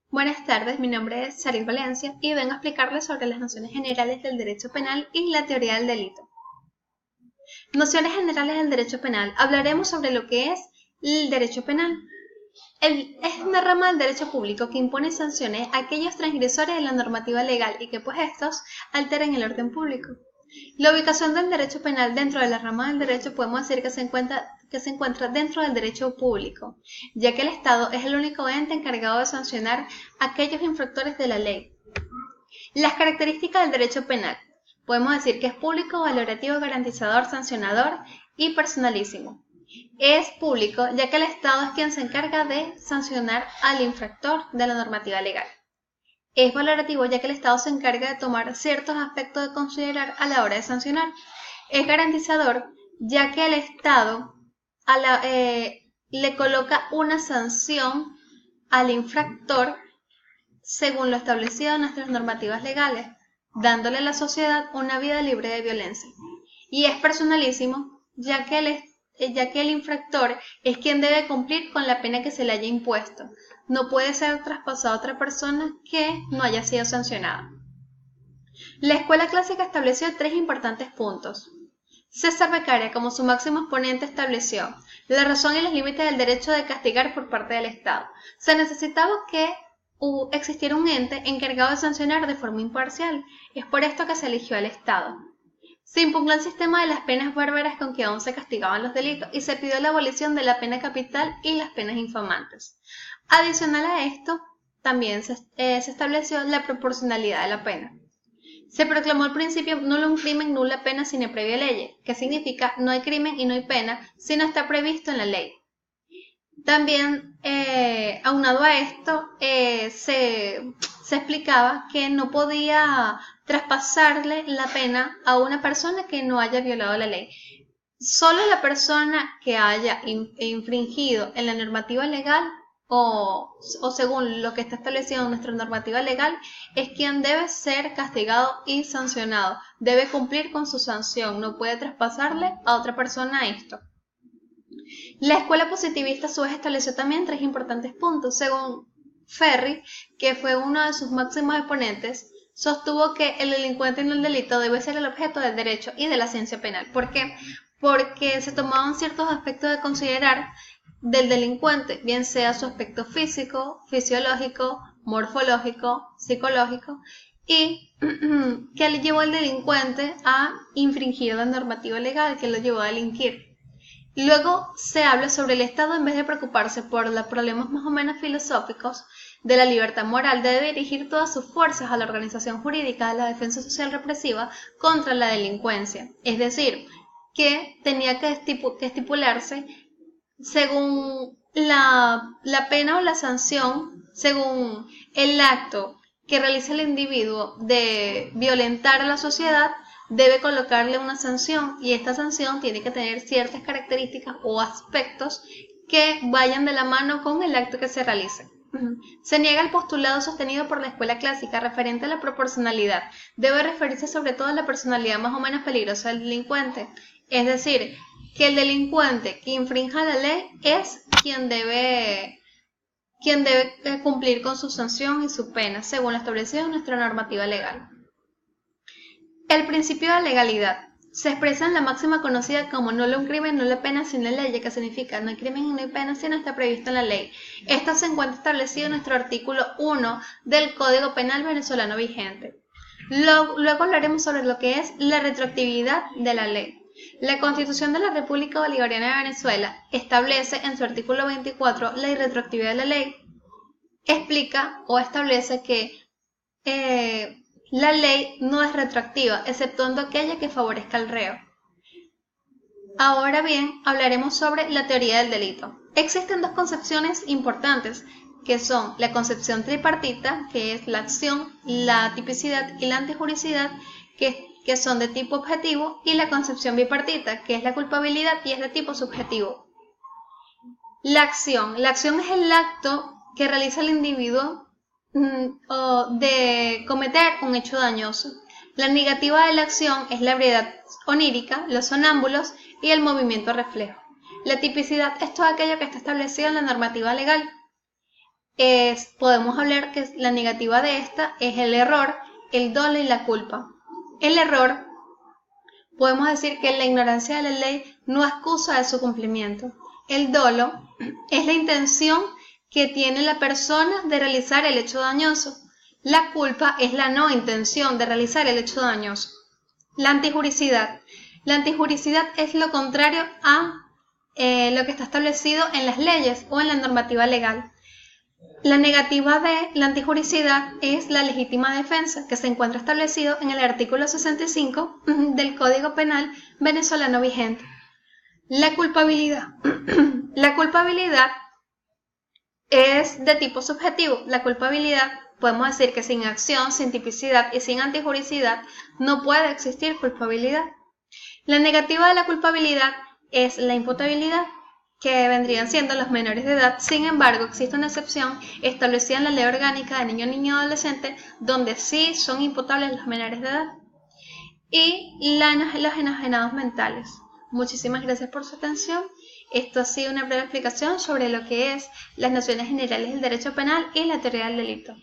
Buenas tardes, mi nombre es Sarit Valencia y vengo a explicarles sobre las nociones generales del derecho penal y la teoría del delito. Nociones generales del derecho penal. Hablaremos sobre lo que es el derecho penal. Es una rama del derecho público que impone sanciones a aquellos transgresores de la normativa legal y que pues estos alteren el orden público. La ubicación del derecho penal dentro de la rama del derecho podemos decir que se encuentra dentro del derecho público, ya que el Estado es el único ente encargado de sancionar a aquellos infractores de la ley. Las características del derecho penal. Podemos decir que es público, valorativo, garantizador, sancionador y personalísimo. Es público ya que el Estado es quien se encarga de sancionar al infractor de la normativa legal. Es valorativo ya que el Estado se encarga de tomar ciertos aspectos de considerar a la hora de sancionar. Es garantizador ya que el Estado le coloca una sanción al infractor según lo establecido en nuestras normativas legales, dándole a la sociedad una vida libre de violencia. Y es personalísimo ya que el infractor es quien debe cumplir con la pena que se le haya impuesto. No puede ser traspasado a otra persona que no haya sido sancionada. La escuela clásica estableció tres importantes puntos. César Beccaria, como su máximo exponente, estableció la razón y los límites del derecho de castigar por parte del Estado. Se necesitaba que existiera un ente encargado de sancionar de forma imparcial. Es por esto que se eligió al Estado. Se impugnó el sistema de las penas bárbaras con que aún se castigaban los delitos y se pidió la abolición de la pena capital y las penas infamantes. Adicional a esto, también se estableció la proporcionalidad de la pena. Se proclamó el principio nullum crimen nulla pena sine previa ley, que significa no hay crimen y no hay pena si no está previsto en la ley. También, aunado a esto, se explicaba que no podía traspasarle la pena a una persona que no haya violado la ley. Solo la persona que haya infringido en la normativa legal o según lo que está establecido en nuestra normativa legal es quien debe ser castigado y sancionado. Debe cumplir con su sanción, no puede traspasarle a otra persona esto. La escuela positivista a su vez estableció también tres importantes puntos. Según Ferri, que fue uno de sus máximos exponentes, sostuvo que el delincuente en el delito debe ser el objeto del derecho y de la ciencia penal. ¿Por qué? Porque se tomaban ciertos aspectos de considerar del delincuente, bien sea su aspecto físico, fisiológico, morfológico, psicológico, y que le llevó al delincuente a infringir la normativa legal, que lo llevó a delinquir. Luego se habla sobre el Estado, en vez de preocuparse por los problemas más o menos filosóficos de la libertad moral, debe dirigir todas sus fuerzas a la organización jurídica de la defensa social represiva contra la delincuencia. Es decir, que tenía que estipularse según la pena o la sanción, según el acto que realiza el individuo de violentar a la sociedad, debe colocarle una sanción y esta sanción tiene que tener ciertas características o aspectos que vayan de la mano con el acto que se realice. Se niega el postulado sostenido por la escuela clásica referente a la proporcionalidad. Debe referirse sobre todo a la personalidad más o menos peligrosa del delincuente. Es decir, que el delincuente que infrinja la ley es quien debe cumplir con su sanción y su pena, según lo establecido en nuestra normativa legal. El principio de legalidad se expresa en la máxima conocida como nullum crimen nulla pena sine ley, que significa no hay crimen y no hay pena si no está previsto en la ley. Esto se encuentra establecido en nuestro artículo 1 del Código Penal venezolano vigente. Luego hablaremos sobre lo que es la retroactividad de la ley. La Constitución de la República Bolivariana de Venezuela establece en su artículo 24 la irretroactividad de la ley. Explica o establece que la ley no es retroactiva, exceptuando aquella que favorezca al reo. Ahora bien, hablaremos sobre la teoría del delito. Existen dos concepciones importantes, que son la concepción tripartita, que es la acción, la tipicidad y la antijuricidad, que son de tipo objetivo, y la concepción bipartita, que es la culpabilidad y es de tipo subjetivo. La acción es el acto que realiza el individuo de cometer un hecho dañoso. La negativa de la acción es la ebriedad onírica, los sonámbulos y el movimiento reflejo. La tipicidad es todo aquello que está establecido en la normativa legal. podemos hablar que la negativa de esta es el error, el dolo y la culpa. El error, podemos decir que la ignorancia de la ley no excusa de su cumplimiento. El dolo es la intención que tiene la persona de realizar el hecho dañoso. La culpa es la no intención de realizar el hecho dañoso. La antijuricidad. La antijuricidad es lo contrario a lo que está establecido en las leyes o en la normativa legal. La negativa de la antijuricidad es la legítima defensa, que se encuentra establecido en el artículo 65 del Código Penal venezolano vigente. La culpabilidad. La culpabilidad es de tipo subjetivo. La culpabilidad, podemos decir que sin acción, sin tipicidad y sin antijuricidad no puede existir culpabilidad. La negativa de la culpabilidad es la imputabilidad, que vendrían siendo los menores de edad. Sin embargo, existe una excepción establecida en la Ley Orgánica de Niño, Niña y Adolescente, donde sí son imputables los menores de edad. Y los enajenados mentales. Muchísimas gracias por su atención. Esto ha sido una breve explicación sobre lo que es las nociones generales del derecho penal y la teoría del delito.